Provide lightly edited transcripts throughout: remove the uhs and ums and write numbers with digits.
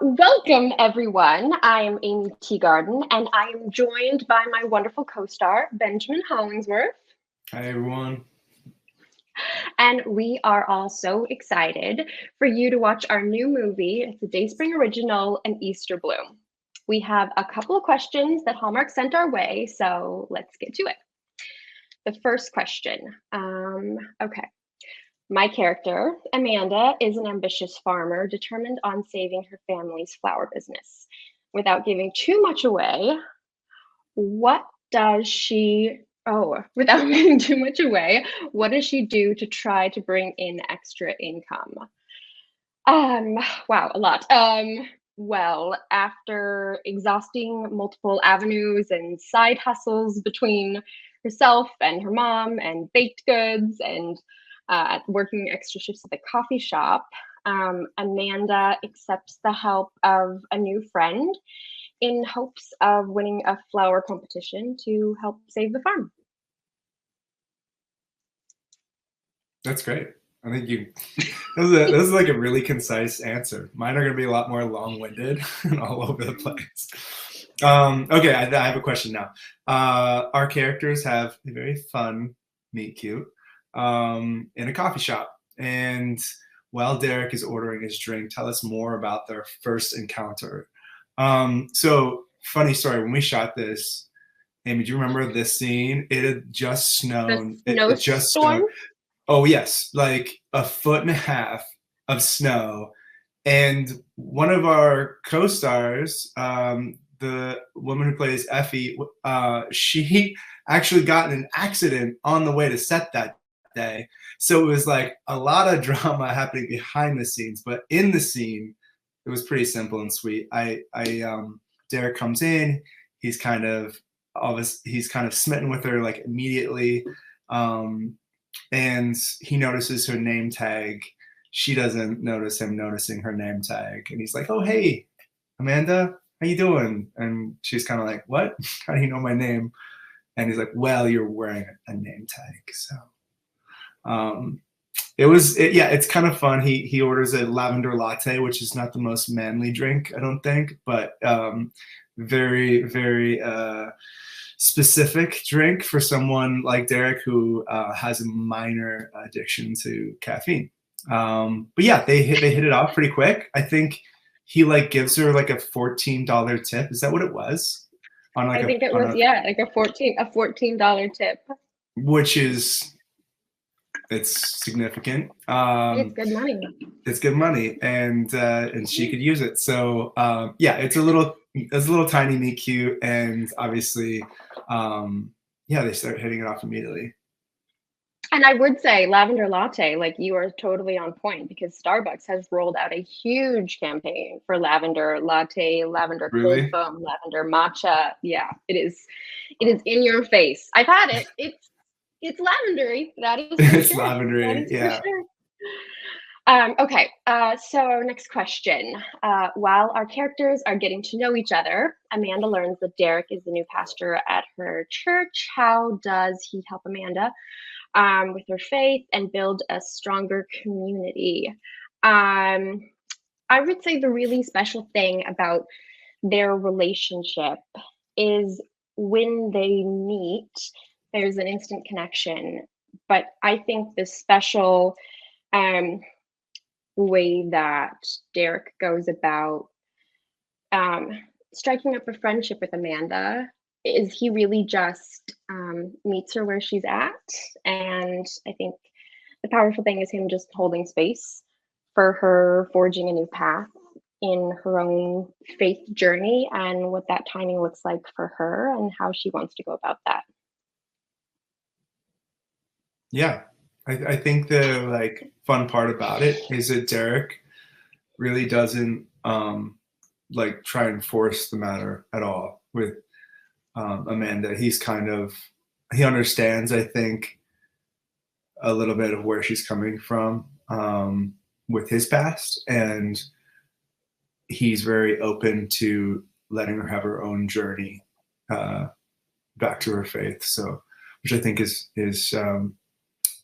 Welcome, everyone. I am Amy Teegarden, and I am joined by my wonderful co-star, Benjamin Hollingsworth. Hi, everyone. And we are all so excited for you to watch our new movie. It's a Dayspring original, An Easter Bloom. We have a couple of questions that Hallmark sent our way, so let's get to it. The first question. Okay. My character, Amanda, is an ambitious farmer determined on saving her family's flower business. Without giving too much away, what does she, without giving too much away, what does she do to try to bring in extra income? Wow, a lot. Well, after exhausting multiple avenues and side hustles between herself and her mom and baked goods and working extra shifts at the coffee shop, Amanda accepts the help of a new friend in hopes of winning a flower competition to help save the farm. That's great. I think this is like a really concise answer. Mine are going to be a lot more long-winded and all over the place. Okay, I have a question now. Our characters have a very fun meet cute in a coffee shop. And while Derek is ordering his drink, tell us more about their first encounter. So, funny story, when we shot this, Amy, do you remember this scene? It had just snowed. It just snowed. Oh, yes, like a foot and a half of snow. And one of our co-stars, the woman who plays Effie, she actually got in an accident on the way to set that day. So it was like a lot of drama happening behind the scenes, but in the scene, it was pretty simple and sweet. Derek comes in, he's kind of smitten with her like immediately. And he notices her name tag. She doesn't notice him noticing her name tag. And he's like, oh, hey, Amanda, how you doing? And she's kind of like, what? How do you know my name? And he's like, well, you're wearing a name tag. So it's kind of fun. He orders a lavender latte, which is not the most manly drink, I don't think, but very, very specific drink for someone like Derek who has a minor addiction to caffeine. But yeah, they hit it off pretty quick. I think he like gives her like a $14 tip. Is that what it was? I think it was like a $14 tip. Which is it's significant. It's good money. It's good money, and she could use it. So yeah, it's a little tiny meet cute, and obviously, they start hitting it off immediately. And I would say lavender latte, like you are totally on point because Starbucks has rolled out a huge campaign for lavender latte, lavender cold foam, lavender matcha. Yeah, it is in your face. I've had it. It's lavendery. That is for it's sure. Lavendery, yeah. Okay, so next question. While our characters are getting to know each other, Amanda learns that Derek is the new pastor at her church. How does he help Amanda with her faith and build a stronger community? I would say the really special thing about their relationship is when they meet, there's an instant connection. But I think the special way that Derek goes about striking up a friendship with Amanda is he really just meets her where she's at. And I think the powerful thing is him just holding space for her forging a new path in her own faith journey and what that timing looks like for her and how she wants to go about that. Yeah, I think the like fun part about it is that Derek really doesn't like try and force the matter at all with Amanda. He understands, I think, a little bit of where she's coming from with his past, and he's very open to letting her have her own journey back to her faith. So, which I think is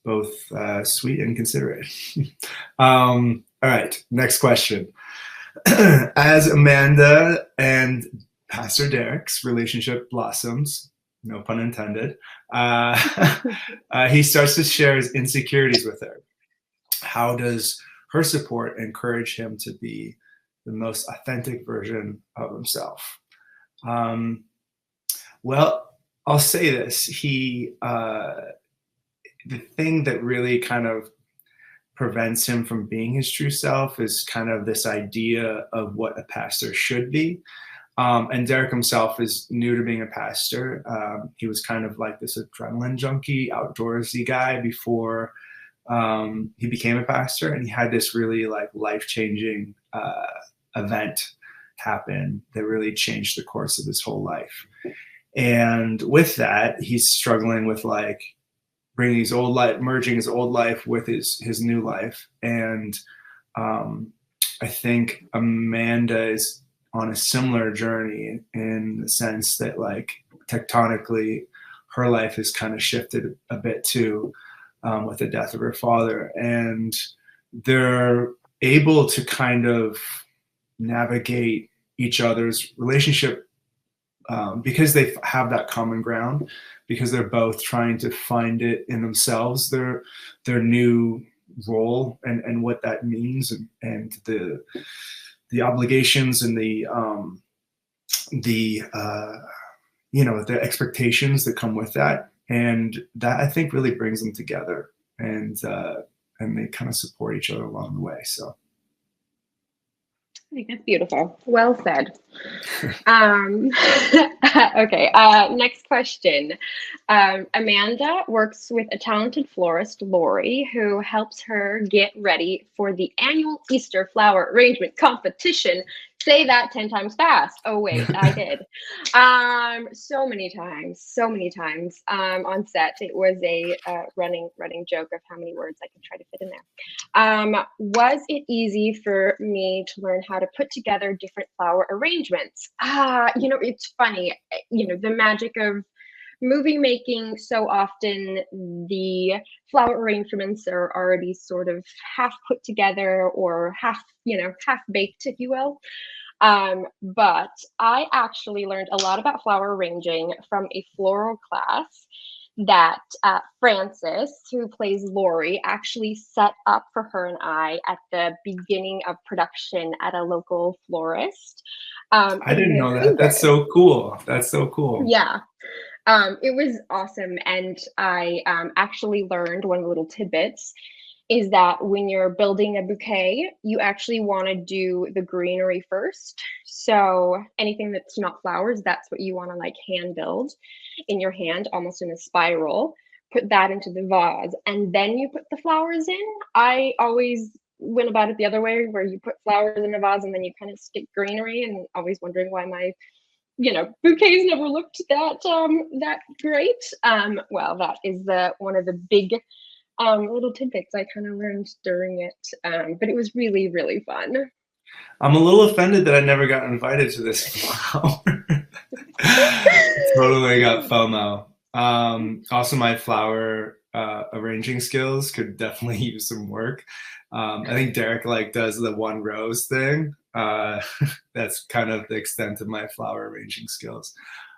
both sweet and considerate. All right, next question. As Amanda and Pastor Derek's relationship blossoms, no pun intended, he starts to share his insecurities with her. How does her support encourage him to be the most authentic version of himself? Well, I'll say this. The thing that really kind of prevents him from being his true self is kind of this idea of what a pastor should be. And Derek himself is new to being a pastor. He was kind of like this adrenaline junkie, outdoorsy guy before he became a pastor, and he had this really like life-changing event happen that really changed the course of his whole life. And with that, he's struggling with like bringing his old life, merging his old life with his new life. And I think Amanda is on a similar journey in the sense that like tectonically her life has kind of shifted a bit too, with the death of her father, and they're able to kind of navigate each other's relationship because they have that common ground, because they're both trying to find it in themselves, their new role and what that means, and the obligations and the expectations that come with that. And that, I think, really brings them together, and they kind of support each other along the way. So I think that's beautiful. Well said. Okay, next question. Amanda works with a talented florist, Lori, who helps her get ready for the annual Easter flower arrangement competition. Say that 10 times fast. Oh, wait, I did. So many times on set. It was a running joke of how many words I could try to fit in there. Was it easy for me to learn how to put together different flower arrangements? It's funny, the magic of movie making. So often the flower arrangements are already sort of half put together or half baked, if you will. But I actually learned a lot about flower arranging from a floral class that Frances, who plays Lori, actually set up for her and I at the beginning of production at a local florist. I didn't know that. That's so cool. That's so cool. Yeah. It was awesome. And I actually learned one of the little tidbits is that when you're building a bouquet, you actually want to do the greenery first. So anything that's not flowers, that's what you want to like hand build in your hand, almost in a spiral. Put that into the vase, and then you put the flowers in. I always went about it the other way, where you put flowers in a vase and then you kind of stick greenery, and always wondering why my bouquets never looked that great. Well, that is one of the big little tidbits I kind of learned during it, but it was really, really fun. I'm a little offended that I never got invited to this flower. Totally got FOMO. Also, my flower arranging skills could definitely use some work. I think Derek does the one rose thing. That's kind of the extent of my flower arranging skills.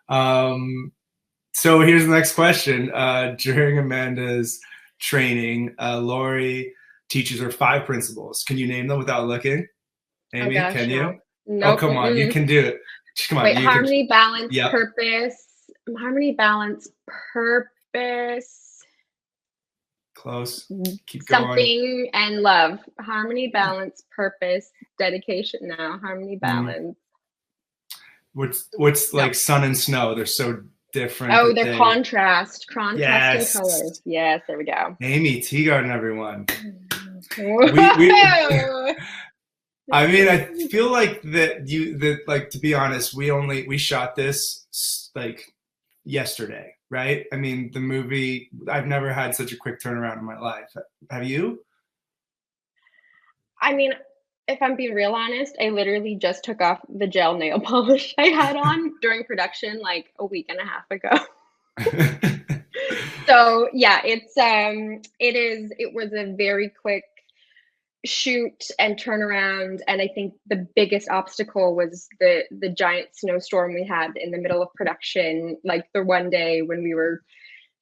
So here's the next question. During Amanda's training, Lori teaches her 5 principles. Can you name them without looking? Amy, can you? No. Oh, come on, you can do it. Come on. Wait, harmony, balance, Yep. purpose. Harmony, balance, purpose. Close. Keep going. Something and love. Harmony, balance, purpose, dedication. Now, harmony, balance. What's like sun and snow? They're so different. Oh, they're contrasting Yes. colors. Yes, there we go. Aimeé, Teegarden, everyone. I mean, I feel like to be honest, we shot this like yesterday, right? I mean, the movie, I've never had such a quick turnaround in my life. Have you? I mean, if I'm being real honest, I literally just took off the gel nail polish I had on during production like a week and a half ago. So yeah, it was a very quick shoot and turn around, and I think the biggest obstacle was the giant snowstorm we had in the middle of production, like the one day when we were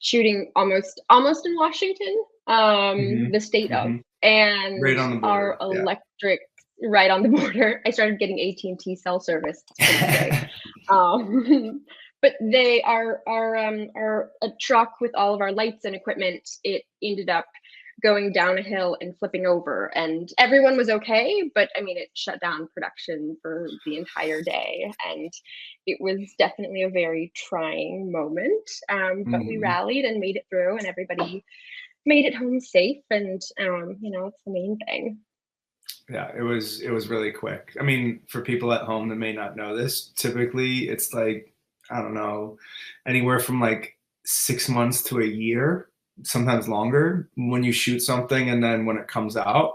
shooting almost in Washington, the state of, and Right on the our border. Yeah. electric right on the border. I started getting AT&T cell service. It's pretty great. But they our a truck with all of our lights and equipment, it ended up going down a hill and flipping over, and everyone was okay, but I mean, it shut down production for the entire day, and it was definitely a very trying moment. But we rallied and made it through, and everybody made it home safe, and you know, it's the main thing. Yeah, it was really quick. I mean, for people at home that may not know this, typically it's like, I don't know, anywhere from like 6 months to a year, sometimes longer, when you shoot something and then when it comes out.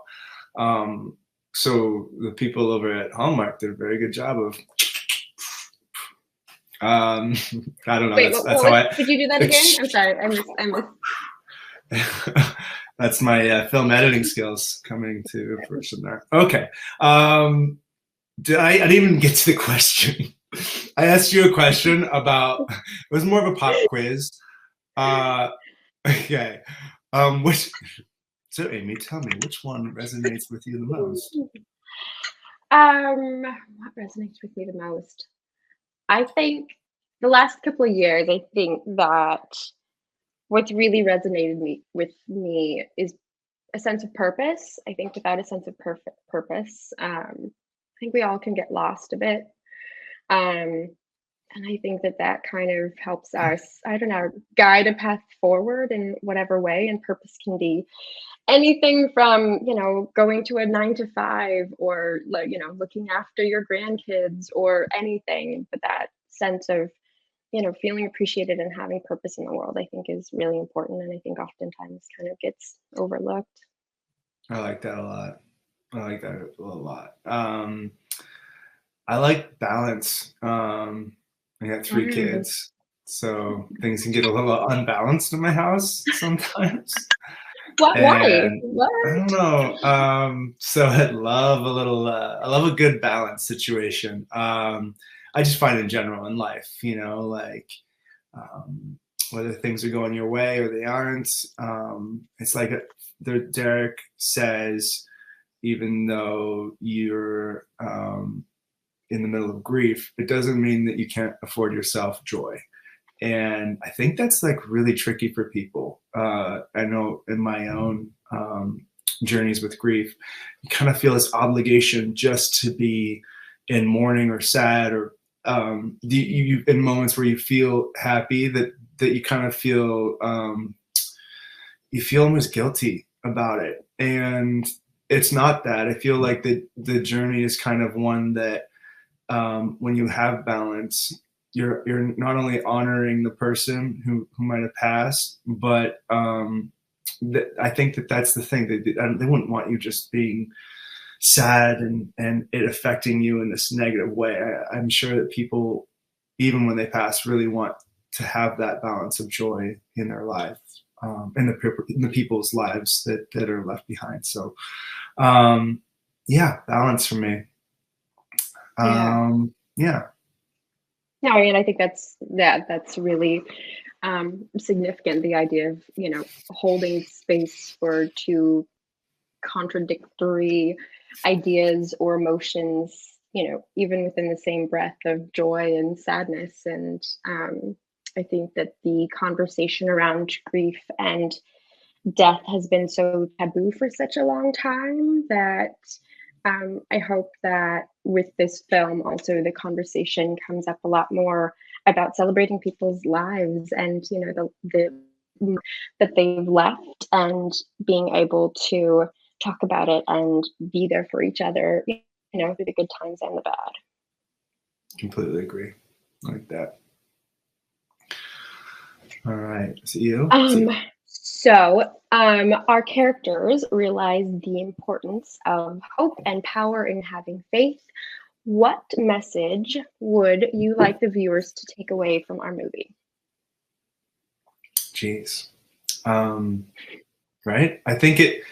So the people over at Hallmark did a very good job of I don't know. Wait, That's how I could you do that again? I'm sorry, I missed. That's my film editing skills coming to fruition there. Okay. I didn't even get to the question. I asked you a question about, it was more of a pop quiz. Okay. So Aimeé, tell me, which one resonates with you the most? What resonates with me the most? I think the last couple of years, I think that what's really resonated with me is a sense of purpose. I think without a sense of purpose, I think we all can get lost a bit. And I think that kind of helps us, I don't know, guide a path forward in whatever way. And purpose can be anything from, you know, going to a 9 to 5, or like, you know, looking after your grandkids or anything. But that sense of, you know, feeling appreciated and having purpose in the world, I think is really important. And I think oftentimes kind of gets overlooked. I like that a lot. I like that a lot. I like balance. I got 3 kids, so things can get a little unbalanced in my house sometimes. Why? And What? I don't know. So I love I love a good balance situation. I just find in general in life, you know, like whether things are going your way or they aren't. It's like Derek says, even though you're in the middle of grief, it doesn't mean that you can't afford yourself joy. And I think that's like really tricky for people. I know in my own journeys with grief, you kind of feel this obligation just to be in mourning or sad, or you in moments where you feel happy, that you kind of feel you feel almost guilty about it. And it's not that. I feel like the journey is kind of one that when you have balance, you're not only honoring the person who might have passed, but I think that's the thing. They wouldn't want you just being sad and it affecting you in this negative way. I'm sure that people, even when they pass, really want to have that balance of joy in their life, in the people's lives that are left behind. So yeah, balance for me. Yeah. No, I mean, I think that's really significant. The idea of, you know, holding space for two contradictory ideas or emotions, you know, even within the same breath of joy and sadness. And I think that the conversation around grief and death has been so taboo for such a long time that I hope that with this film, also the conversation comes up a lot more about celebrating people's lives and, you know, the that they've left, and being able to talk about it and be there for each other, you know, through the good times and the bad. Completely agree. Like that. All right. So you? So our characters realize the importance of hope and power in having faith. What message would you like the viewers to take away from our movie? Jeez. Right? I think it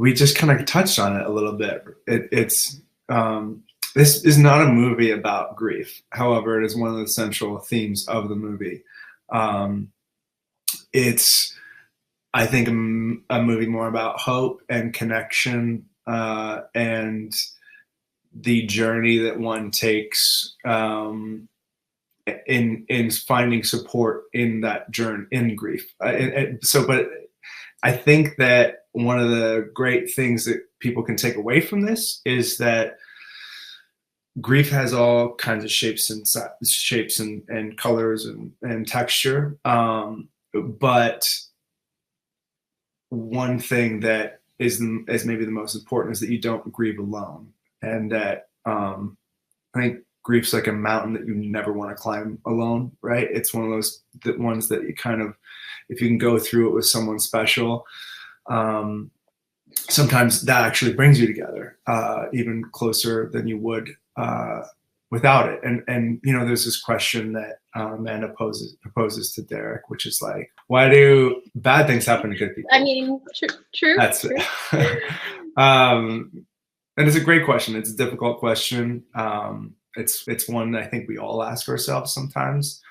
we just kind of touched on it a little bit. This is not a movie about grief. However, it is one of the central themes of the movie. It's, I think, a movie more about hope and connection, and the journey that one takes in finding support in that journey in grief. But I think that one of the great things that people can take away from this is that grief has all kinds of shapes and colors and texture. But one thing that is maybe the most important is that you don't grieve alone, and that I think grief's like a mountain that you never want to climb alone, right? It's one of those ones that you kind of, if you can go through it with someone special, sometimes that actually brings you together, even closer than you would without it. And you know, there's this question that Amanda proposes to Derek, which is like, why do bad things happen to good people? I mean, true. That's true. And it's a great question. It's a difficult question. It's one that I think we all ask ourselves sometimes.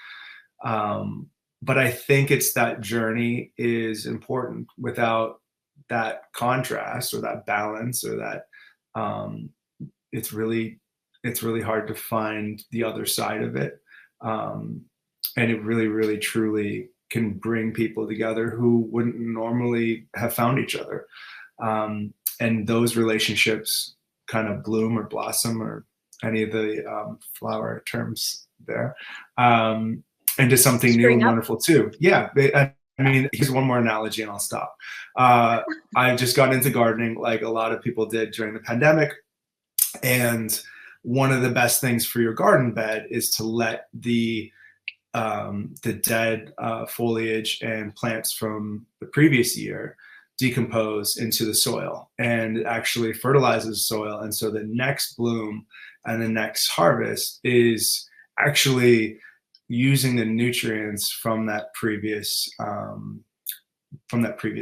But I think it's that journey is important. Without that contrast or that balance or that, it's really hard to find the other side of it. And it really, really, truly can bring people together who wouldn't normally have found each other. And those relationships kind of bloom or blossom, or any of the flower terms there, into something new and wonderful too. Yeah. I mean, here's one more analogy and I'll stop. I've just gotten into gardening like a lot of people did during the pandemic. And one of the best things for your garden bed is to let the dead foliage and plants from the previous year decompose into the soil, and it actually fertilizes soil. And so the next bloom and the next harvest is actually using the nutrients from that previous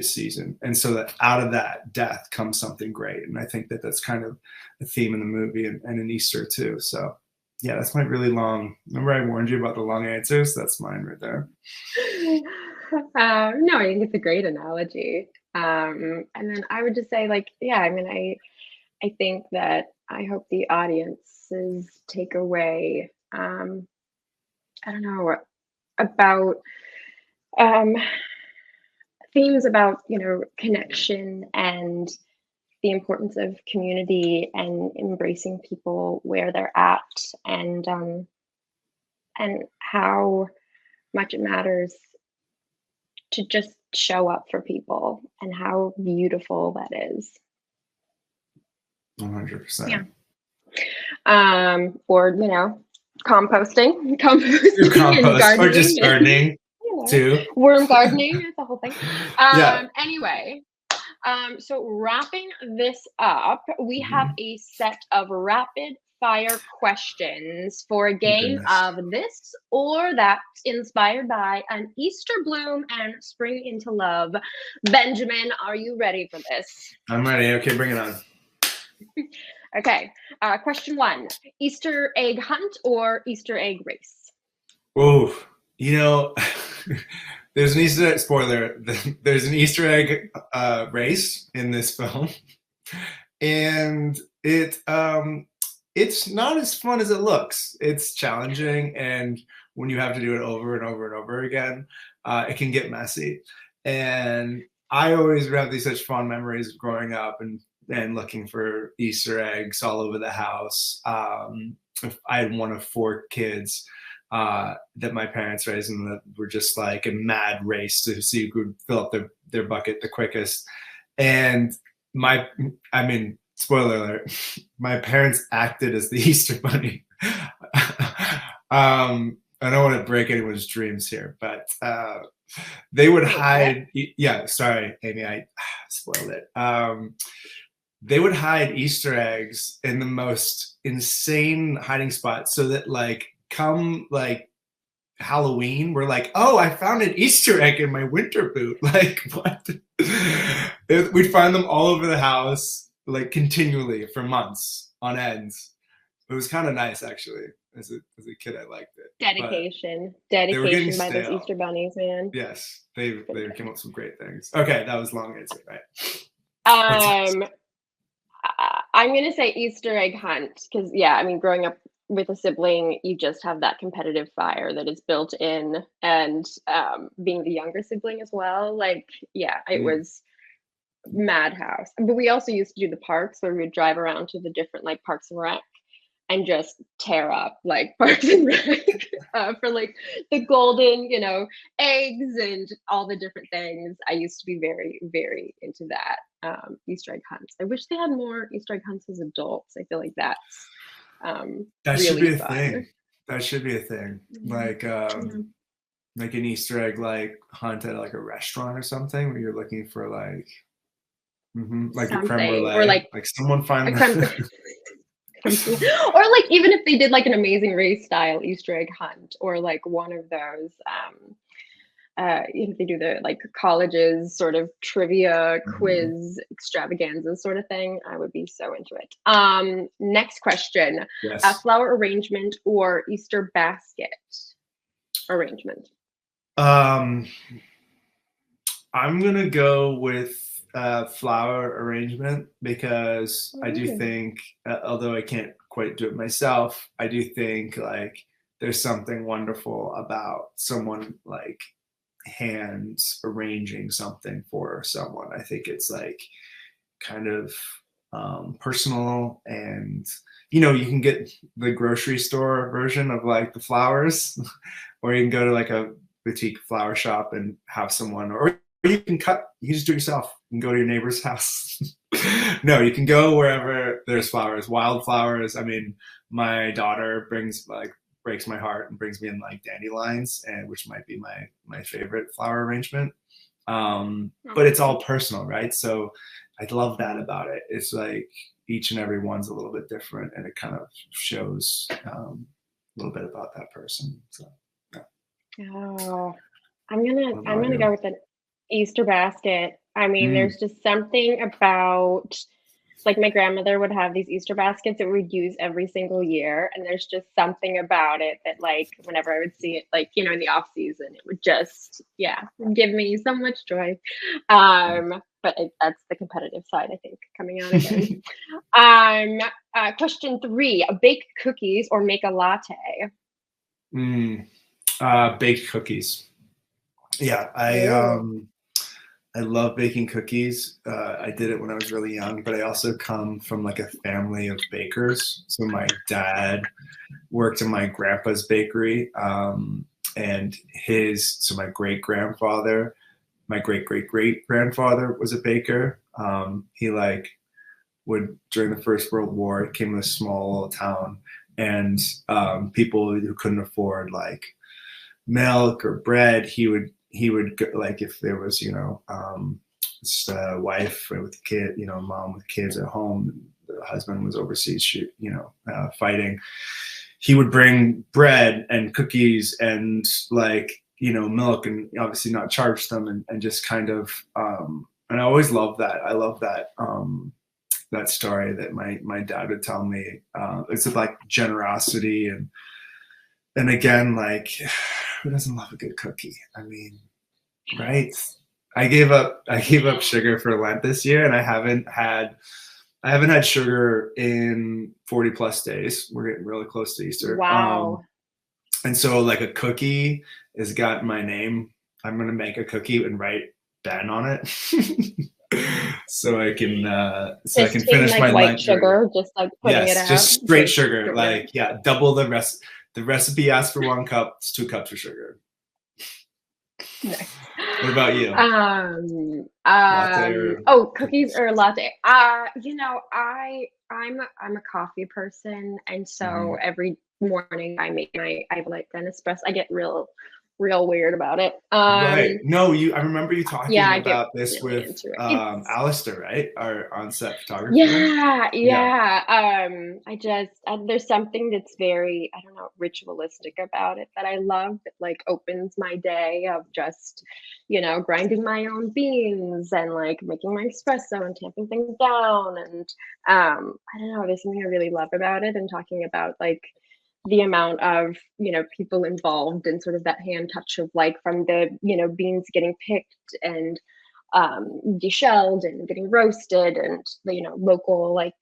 season. And so that out of that death comes something great. And I think that that's kind of a theme in the movie and in Easter too. So yeah, that's my really long, remember I warned you about the long answers? That's mine right there. No, I think it's a great analogy. And then I would just say, like, yeah, I mean, I think that I hope the audiences take away, I don't know, about themes about, you know, connection and the importance of community and embracing people where they're at, and how much it matters to just show up for people, and how beautiful that is. 100%. Yeah. Or, you know, composting and gardening, or just gardening, you know, too. Worm gardening, it's the whole thing. Yeah. Anyway, so wrapping this up, we have a set of rapid fire questions for a game of this or that, inspired by an Easter bloom and spring into love. Benjamin, are you ready for this? I'm ready. Okay, bring it on. Okay. Question 1: Easter egg hunt or Easter egg race? Oh, you know, there's an Easter egg spoiler. There's an Easter egg race in this film, and it's not as fun as it looks. It's challenging, and when you have to do it over and over and over again, it can get messy. And I always have these such fond memories of growing up and looking for Easter eggs all over the house. I had one of 4 kids that my parents raised, and that were just like a mad race to see who could fill up their bucket the quickest. And spoiler alert, my parents acted as the Easter Bunny. I don't want to break anyone's dreams here, but they would hide. Yeah, sorry, Amy, I spoiled it. They would hide Easter eggs in the most insane hiding spots, so that like come like Halloween, we're like, oh, I found an Easter egg in my winter boot. Like what? We'd find them all over the house, like continually for months on end. It was kind of nice, actually. As a kid, I liked it. But they were getting Dedication by those stale. Easter bunnies, man. Yes, they came up with some great things. Okay, that was long answer, right? What's next? Um, I'm gonna say Easter egg hunt because yeah, I mean, growing up with a sibling, you just have that competitive fire that is built in, and being the younger sibling as well, like yeah, it Mm. was madhouse. But we also used to do the parks where we would drive around to the different like parks and rec and just tear up like parks and rec for like the golden, eggs and all the different things. I used to be very, very into that. Easter egg hunts. I wish they had more Easter egg hunts as adults. I feel like that's That should be really a fun. thing. That should be a thing. Yeah. Yeah. Like an Easter egg like hunt at like a restaurant or something where you're looking for like a creme Something or brulee. Like someone a find creme the or like even if they did like an Amazing Race style Easter egg hunt or like one of those if they do the like colleges sort of trivia quiz extravaganza sort of thing, I would be so into it. Next question. Yes. Flower arrangement or Easter basket arrangement? Um, I'm gonna go with flower arrangement because I do Ooh, think, although I can't quite do it myself, I do think like there's something wonderful about someone like hands arranging something for someone. I think it's like kind of personal, and you can get the grocery store version of like the flowers, or you can go to like a boutique flower shop and have someone, or you just do it yourself. You can go to your neighbor's house. No, you can go wherever there's flowers, wildflowers. I mean, my daughter breaks my heart and brings me in like dandelions, and which might be my favorite flower arrangement. But it's all personal, right? So I love that about it. It's like each and every one's a little bit different, and it kind of shows a little bit about that person. So yeah. oh, I'm gonna What I'm about gonna you? go with an Easter basket. I mean, Mm, there's just something about like my grandmother would have these Easter baskets that we'd use every single year, and there's just something about it that like whenever I would see it, like in the off season, it would just give me so much joy. But that's the competitive side, I think, coming out again. Um, Question three: bake cookies or make a latte? mm, baked cookies. Yeah, Ooh, I love baking cookies. I did it when I was really young, but I also come from like a family of bakers. So my dad worked in my grandpa's bakery, and my my great great great grandfather was a baker. He like would during the First World War came to a small little town, and people who couldn't afford like milk or bread, he would go, like if there was just a wife with kid, mom with kids at home, the husband was overseas fighting, he would bring bread and cookies and like milk, and obviously not charge them, and just kind of and I always love that. I love that story that my dad would tell me. It's like generosity, and again, like, who doesn't love a good cookie? I mean, right? I gave up sugar for Lent this year, and I haven't had sugar in 40 plus days. We're getting really close to Easter. wow. And so like a cookie has got my name. I'm gonna make a cookie and write Ben on it. so I can Just in finish like my white Lent journey. sugar, just like putting it Yes, out. just straight Just sugar. sugar. Like, yeah, double the rest. The recipe asks for 1 cup, it's 2 cups of sugar. Nice. What about you? Latte or Oh, cookies cookies? or latte? I'm a coffee person, and Hmm. so every morning I have like an espresso. I get real real weird about it. Right. No, I remember you Yeah, talking I get about this really with into it. It's Alistair, right? Our on-set photographer. yeah, Yeah. yeah. I just there's something that's very, I don't know, ritualistic about it that I love that like opens my day of just, grinding my own beans and like making my espresso and tamping things down. And I don't know, there's something I really love about it, and talking about like the amount of, people involved in sort of that hand touch of like from the, beans getting picked and deshelled and getting roasted, and the local like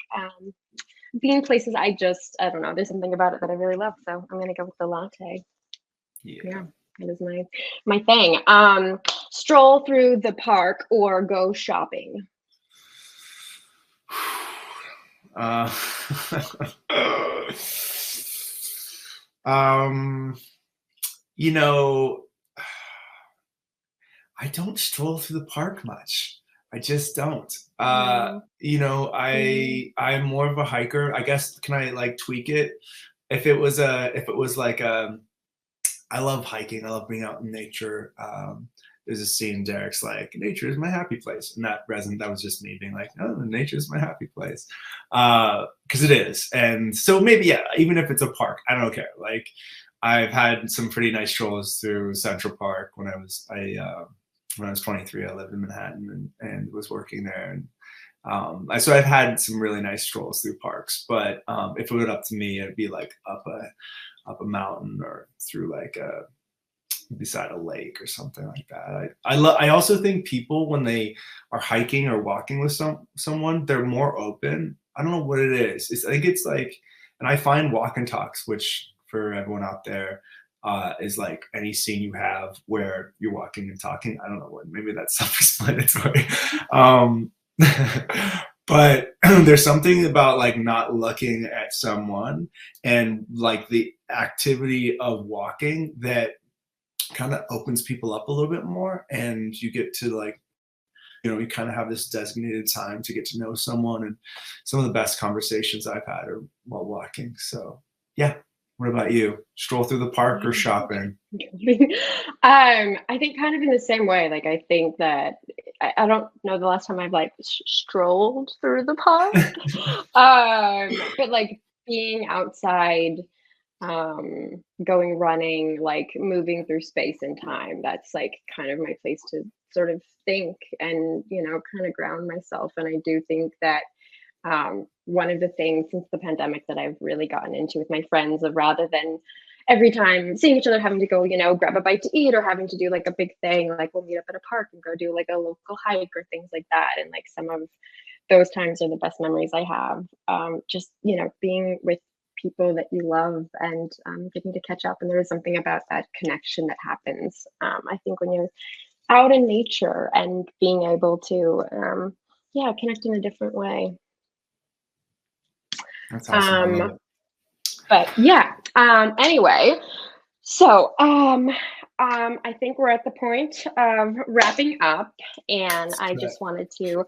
bean places. I don't know, there's something about it that I really love, so I'm gonna go with the latte. Yeah, that is my thing. Stroll through the park or go shopping? Uh, um, you know, I don't stroll through the park much. I just don't. Mm, I'm more of a hiker. I guess, can I like tweak it? If it was like I love hiking. I love being out in nature. There's a scene Derek's like, nature is my happy place. And that was just me being like, oh, nature is my happy place. Because it is. And so maybe, yeah, even if it's a park, I don't care. Like, I've had some pretty nice strolls through Central Park when I was 23. I lived in Manhattan and was working there. And so I've had some really nice strolls through parks. But if it were up to me, it'd be like up a mountain or through like beside a lake or something like that. I also think people, when they are hiking or walking with someone, they're more open. I don't know what it is. I think it's like, and I find walk and talks, which for everyone out there is like any scene you have where you're walking and talking. I don't know what, maybe that's self-explanatory. But there's something about like not looking at someone and like the activity of walking that kind of opens people up a little bit more, and you get to like, you kind of have this designated time to get to know someone, and some of the best conversations I've had are while walking. So yeah. What about you? Stroll through the park or shopping? I think kind of in the same way. Like, I think that I don't know the last time I've like strolled through the park. But like being outside, going running, like moving through space and time, that's like kind of my place to sort of think and, kind of ground myself. And I do think that one of the things since the pandemic that I've really gotten into with my friends, of rather than every time seeing each other having to go, grab a bite to eat or having to do like a big thing, like we'll meet up at a park and go do like a local hike or things like that. And like some of those times are the best memories I have. Just, being with people that you love and getting to catch up. And there is something about that connection that happens. I think when you're out in nature and being able to, connect in a different way. That's awesome. I love it. But yeah, anyway, so I think we're at the point of wrapping up, and I just wanted to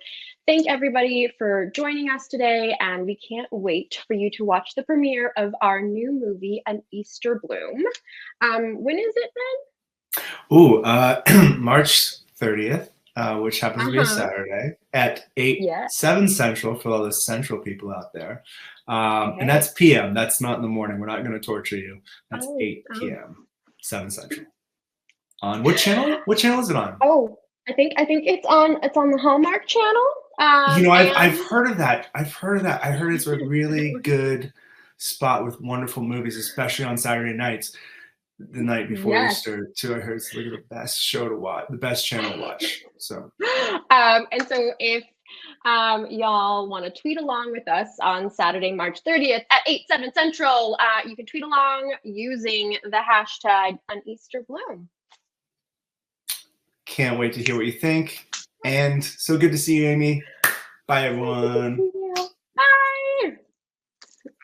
thank everybody for joining us today, and we can't wait for you to watch the premiere of our new movie, An Easter Bloom. When is it then? Ooh, March 30th. Which happens to be a Saturday at 7 Central for all the Central people out there. And that's PM. That's not in the morning. We're not going to torture you. That's 8 PM, 7 Central. On what channel? What channel is it on? Oh, I think it's on the Hallmark Channel. I've heard of that. I heard it's a really good spot with wonderful movies, especially on Saturday nights. The night before Easter too. I heard it's like the best show to watch, the best channel to watch. So and so if y'all want to tweet along with us on Saturday, March 30th at 7 Central, you can tweet along using the hashtag #UnEasterBloom. Can't wait to hear what you think. And so good to see you, Aimeé. Bye, everyone.